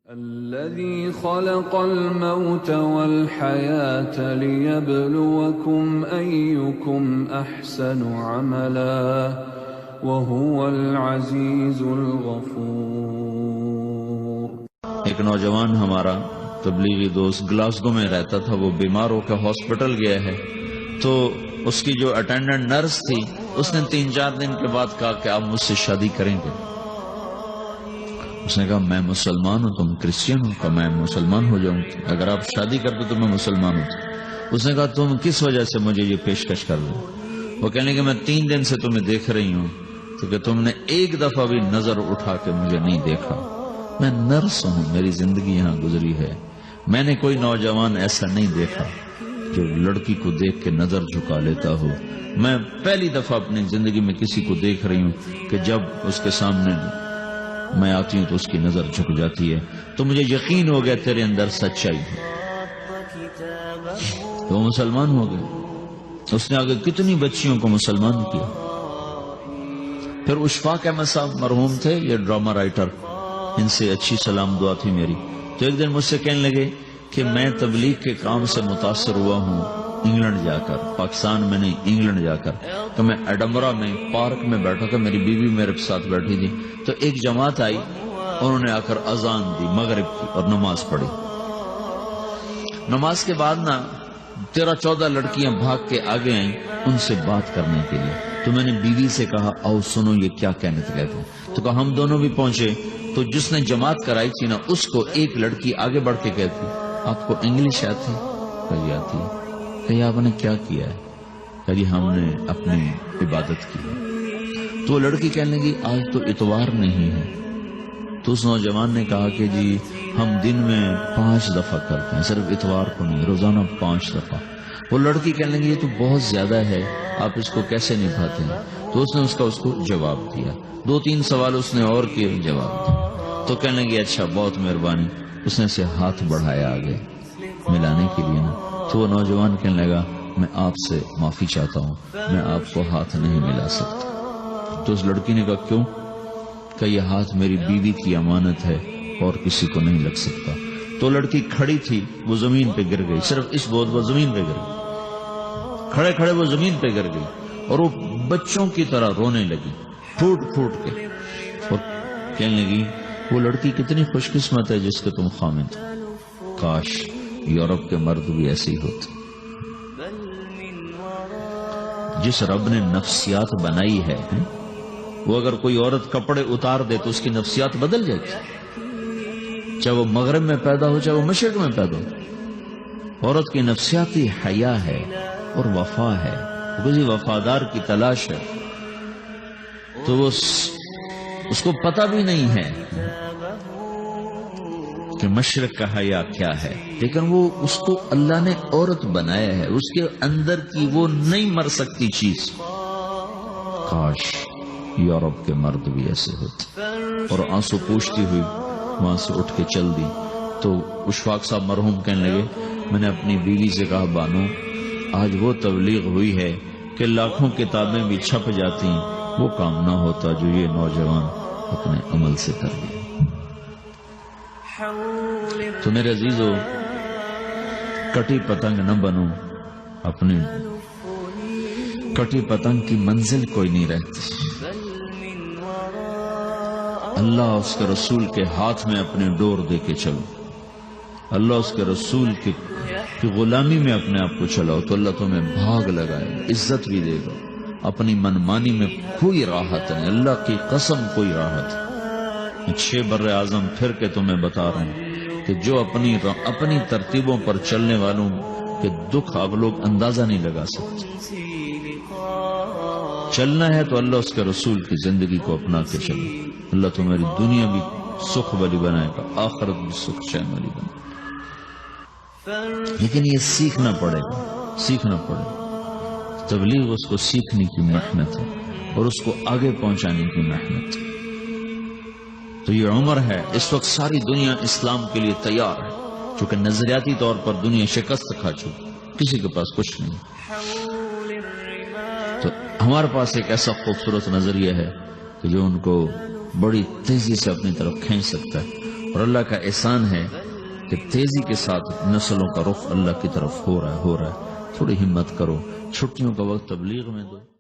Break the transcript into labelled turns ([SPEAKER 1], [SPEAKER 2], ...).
[SPEAKER 1] الذي خلق الموت والحياة ليبلوكم أيكم أحسن عملا وهو العزيز الغفور۔
[SPEAKER 2] ایک نوجوان ہمارا تبلیغی دوست گلاسگو میں رہتا تھا، وہ بیمار ہو کے ہاسپٹل گیا ہے، تو اس کی جو اٹینڈنٹ نرس تھی اس نے 3-4 دن کے بعد کہا کہ آپ مجھ سے شادی کریں گے؟ اس نے کہا میں مسلمان ہوں، تم کرسچن ہو؟ کہا میں مسلمان ہو جاؤں، اگر آپ شادی کرتے تو میں مسلمان ہوں۔ اس نے کہا تم کس وجہ سے مجھے یہ پیشکش کر دو؟ وہ کہنے کہ میں 3 دن سے تمہیں دیکھ رہی ہوں تو کہ تم نے ایک دفعہ بھی نظر اٹھا کے مجھے نہیں دیکھا، میں نرس ہوں، میری زندگی یہاں گزری ہے، میں نے کوئی نوجوان ایسا نہیں دیکھا جو لڑکی کو دیکھ کے نظر جھکا لیتا ہو، میں پہلی دفعہ اپنی زندگی میں کسی کو دیکھ رہی ہوں کہ جب اس کے سامنے میں آتی ہوں تو اس کی نظر جھک جاتی ہے، تو مجھے یقین ہو گیا تیرے اندر سچائی ہے۔ تو وہ مسلمان ہو گئے۔ اس نے آگے کتنی بچیوں کو مسلمان کیا۔ پھر اشفاق احمد صاحب مرحوم تھے، یہ ڈرامہ رائٹر، ان سے اچھی سلام دعا تھی میری، تو ایک دن مجھ سے کہنے لگے کہ میں تبلیغ کے کام سے متاثر ہوا ہوں انگلینڈ جا کر، پاکستان میں نہیں انگلینڈ جا کر۔ تو میں ایڈمبرا میں پارک میں بیٹھا تھا، میری بیوی میرے ساتھ بیٹھی تھی، تو ایک جماعت آئی، انہوں نے آ کر اذان دی مغرب کی اور نماز پڑھی۔ نماز کے بعد 13-14 لڑکیاں بھاگ کے آگے آئیں ان سے بات کرنے کے لیے، تو میں نے بیوی سے کہا آؤ سنو یہ کیا کہنے کہتے ہیں، تو کہا ہم دونوں بھی پہنچے، تو جس نے جماعت کرائی تھی اس کو ایک لڑکی آگے بڑھ کے کہتی آپ کو انگلش آتی؟ کہی آتی ہے۔ کہی آپ نے کیا کیا ہے؟ کہی ہم نے اپنی عبادت کی ہے۔ تو وہ لڑکی کہنے لگی آج تو اتوار نہیں ہے، تو اس نوجوان نے کہا کہ جی ہم دن میں 5 دفعہ کرتے ہیں، صرف اتوار کو نہیں، روزانہ 5 دفعہ۔ وہ لڑکی کہنے لگی یہ تو بہت زیادہ ہے، آپ اس کو کیسے نبھاتے ہیں؟ تو اس نے اس کو جواب دیا، 2-3 سوال اس نے اور کیے، جواب دیا، تو کہنے لگی اچھا بہت مہربانی۔ اس نے سے ہاتھ بڑھایا آگے ملانے کے لیے تو وہ نوجوان کہنے لگا میں آپ سے معافی چاہتا ہوں، میں آپ کو ہاتھ نہیں ملا سکتا۔ تو اس لڑکی نے کہا کیوں؟ کہ یہ ہاتھ میری بیوی کی امانت ہے اور کسی کو نہیں لگ سکتا۔ تو لڑکی کھڑی تھی، وہ زمین پہ گر گئی، صرف اس بوجھ وہ زمین پہ گر گئی، کھڑے کھڑے وہ زمین پہ گر گئی، اور وہ بچوں کی طرح رونے لگی پھوٹ پھوٹ کے، اور کہنے لگی وہ لڑکی کتنی خوش قسمت ہے جس کے تم خامد، کاش یورپ کے مرد بھی ایسے ہی ہوتے۔ جس رب نے نفسیات بنائی ہے، وہ اگر کوئی عورت کپڑے اتار دے تو اس کی نفسیات بدل جاتی، چاہے وہ مغرب میں پیدا ہو چاہے وہ مشرق میں پیدا ہو۔ عورت کی نفسیاتی حیا ہے اور وفا ہے، کسی وفادار کی تلاش ہے، تو وہ اس کو پتہ بھی نہیں ہے کہ مشرق کا حیا کیا ہے، لیکن وہ اس کو اللہ نے عورت بنایا ہے، اس کے اندر کی وہ نہیں مر سکتی چیز۔ کاش یورپ کے مرد بھی ایسے ہوتے۔ اور آنسو پوچھتی ہوئی وہاں سے اٹھ کے چل دی۔ تو اشفاق صاحب مرحوم کہنے لگے میں نے اپنی بیوی سے کہا بانو آج وہ تبلیغ ہوئی ہے کہ لاکھوں کتابیں بھی چھپ جاتی، وہ کام نہ ہوتا جو یہ نوجوان اپنے عمل سے کر لیا۔ تو میرے عزیزو کٹی پتنگ نہ بنو، اپنی کٹی پتنگ کی منزل کوئی نہیں رہتی۔ اللہ اس کے رسول کے ہاتھ میں اپنے ڈور دے کے چلو، اللہ اس کے رسول کی غلامی میں اپنے آپ کو چلاؤ، تو اللہ تمہیں بھاگ لگائے، عزت بھی دے گا۔ اپنی منمانی میں کوئی راحت نہیں، اللہ کی قسم کوئی راحت۔ 6 بر اعظم پھر کے تمہیں بتا رہا ہوں کہ جو اپنی ترتیبوں پر چلنے والوں کے دکھ آپ لوگ اندازہ نہیں لگا سکتے۔ چلنا ہے تو اللہ اس کے رسول کی زندگی کو اپنا کے چلو، اللہ تمہاری دنیا بھی سکھ والی بنائے گا، آخرت بھی سکھ چین والی بنائے گا۔ لیکن یہ سیکھنا پڑے گا، سیکھنا پڑے گا۔ تبلیغ اس کو سیکھنے کی محنت ہے اور اس کو آگے پہنچانے کی محنت ہے۔ تو یہ عمر ہے، اس وقت ساری دنیا اسلام کے لیے تیار ہے، چونکہ نظریاتی طور پر دنیا شکست کھا چکی، کسی کے پاس کچھ نہیں۔ تو ہمارے پاس ایک ایسا خوبصورت نظریہ ہے کہ جو ان کو بڑی تیزی سے اپنی طرف کھینچ سکتا ہے، اور اللہ کا احسان ہے کہ تیزی کے ساتھ نسلوں کا رخ اللہ کی طرف ہو رہا ہے. تھوڑی ہمت کرو، چھٹیوں کا وقت تبلیغ میں دو.